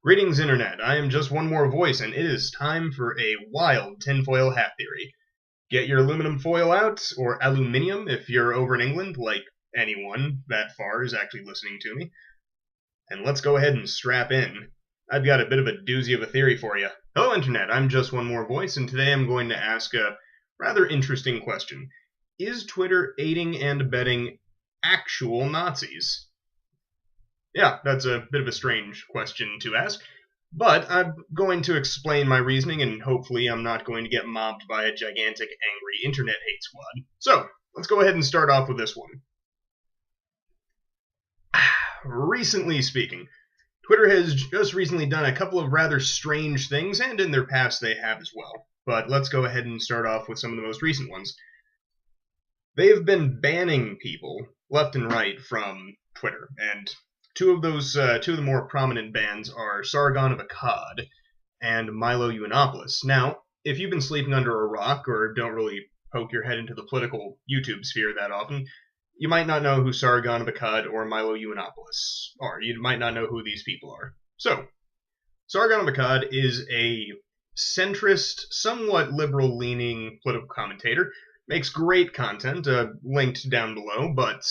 Greetings, Internet. I am just one more voice, and it is time for a wild tinfoil hat theory. Get your aluminum foil out, or aluminium if you're over in England, like anyone that far is actually listening to me. And let's go ahead and strap in. I've got a bit of a doozy of a theory for you. Hello, Internet. I'm just one more voice, and today I'm going to ask a rather interesting question. Is Twitter aiding and abetting actual Nazis? Yeah, that's a bit of a strange question to ask, but I'm going to explain my reasoning, and hopefully I'm not going to get mobbed by a gigantic, angry internet hate squad. So, let's go ahead and start off with this one. Recently speaking, Twitter has just recently done a couple of rather strange things, and in their past they have as well. But let's go ahead and start off with some of the most recent ones. They've been banning people left and right from Twitter, and two of the more prominent bans are Sargon of Akkad and Milo Yiannopoulos. Now, if you've been sleeping under a rock or don't really poke your head into the political YouTube sphere that often, you might not know who Sargon of Akkad or Milo Yiannopoulos are. You might not know who these people are. So, Sargon of Akkad is a centrist, somewhat liberal-leaning political commentator. Makes great content, linked down below, but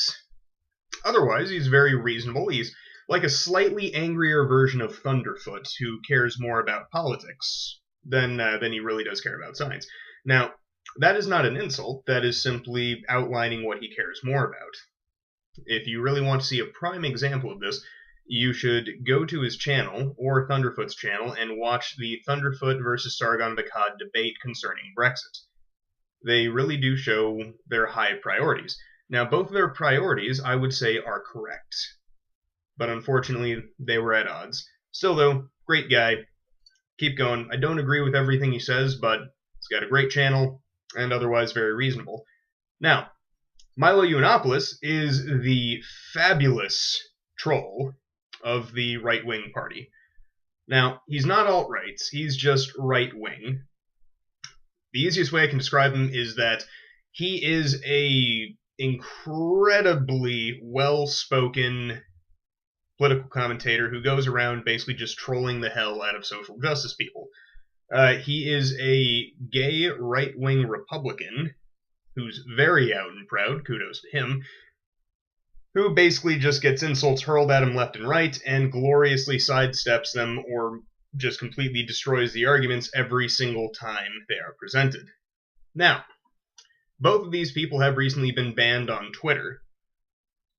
otherwise, he's very reasonable. He's like a slightly angrier version of Thunderfoot, who cares more about politics than he really does care about science. Now, that is not an insult. That is simply outlining what he cares more about. If you really want to see a prime example of this, you should go to his channel, or Thunderfoot's channel, and watch the Thunderfoot versus Sargon of Akkad debate concerning Brexit. They really do show their high priorities. Now, both of their priorities, I would say, are correct. But unfortunately, they were at odds. Still, though, great guy. Keep going. I don't agree with everything he says, but he's got a great channel, and otherwise very reasonable. Now, Milo Yiannopoulos is the fabulous troll of the right-wing party. Now, he's not alt-right, he's just right-wing. The easiest way I can describe him is that he is a incredibly well-spoken political commentator who goes around basically just trolling the hell out of social justice people. He is a gay right-wing Republican who's very out and proud, kudos to him, who basically just gets insults hurled at him left and right and gloriously sidesteps them or just completely destroys the arguments every single time they are presented. Now, both of these people have recently been banned on Twitter.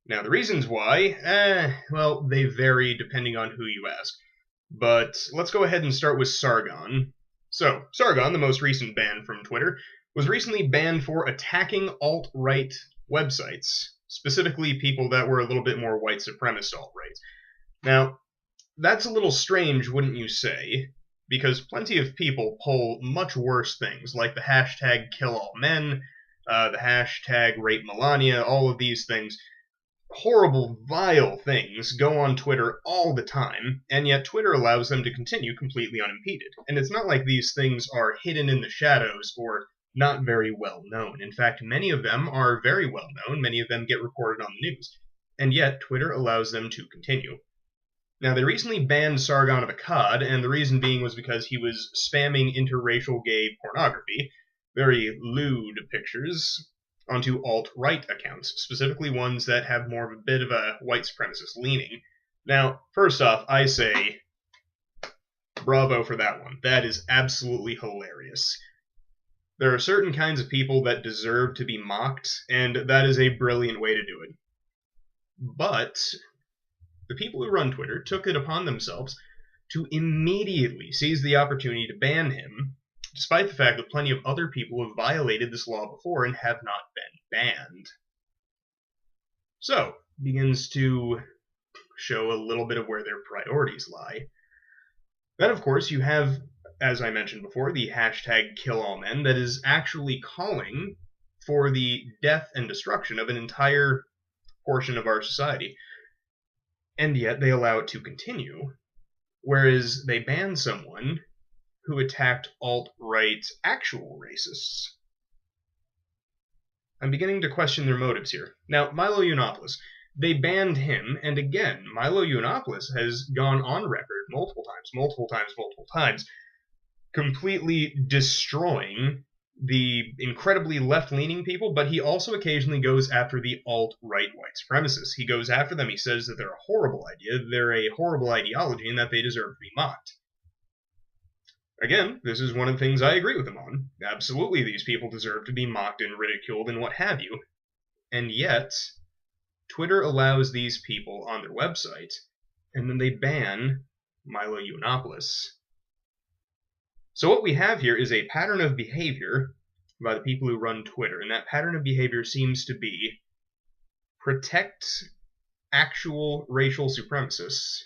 Now, the reasons why, well, they vary depending on who you ask. But let's go ahead and start with Sargon. So, Sargon, the most recent ban from Twitter, was recently banned for attacking alt-right websites, specifically people that were a little bit more white supremacist alt-right. Now, that's a little strange, wouldn't you say? Because plenty of people poll much worse things, like the hashtag #KillAllMen, the hashtag #RapeMelania, all of these things. Horrible, vile things go on Twitter all the time, and yet Twitter allows them to continue completely unimpeded. And it's not like these things are hidden in the shadows or not very well known. In fact, many of them are very well known, many of them get reported on the news, and yet Twitter allows them to continue. Now, they recently banned Sargon of Akkad, and the reason being was because he was spamming interracial gay pornography, very lewd pictures, onto alt-right accounts, specifically ones that have more of a bit of a white supremacist leaning. Now, first off, I say bravo for that one. That is absolutely hilarious. There are certain kinds of people that deserve to be mocked, and that is a brilliant way to do it. But the people who run Twitter took it upon themselves to immediately seize the opportunity to ban him, despite the fact that plenty of other people have violated this law before and have not been banned. So, it begins to show a little bit of where their priorities lie. Then, of course, you have, as I mentioned before, the hashtag #KillAllMen that is actually calling for the death and destruction of an entire portion of our society. And yet they allow it to continue, whereas they ban someone who attacked alt-right actual racists. I'm beginning to question their motives here. Now, Milo Yiannopoulos. they banned him, and again, Milo Yiannopoulos has gone on record multiple times, completely destroying the incredibly left-leaning people, but he also occasionally goes after the alt-right white supremacists. He goes after them, he says that they're a horrible idea, they're a horrible ideology, and that they deserve to be mocked. Again, this is one of the things I agree with him on. Absolutely, these people deserve to be mocked and ridiculed and what have you. And yet, Twitter allows these people on their website, and then they ban Milo Yiannopoulos. So what we have here is a pattern of behavior by the people who run Twitter, and that pattern of behavior seems to be protect actual racial supremacists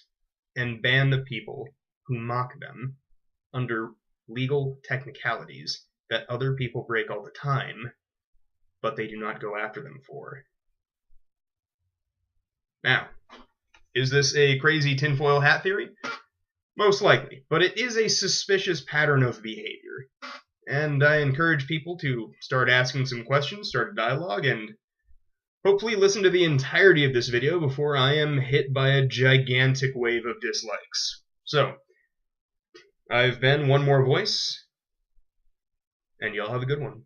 and ban the people who mock them under legal technicalities that other people break all the time, but they do not go after them for. Now, is this a crazy tinfoil hat theory? Most likely, but it is a suspicious pattern of behavior. And I encourage people to start asking some questions, start a dialogue, and hopefully listen to the entirety of this video before I am hit by a gigantic wave of dislikes. So, I've been One More Voice, and y'all have a good one.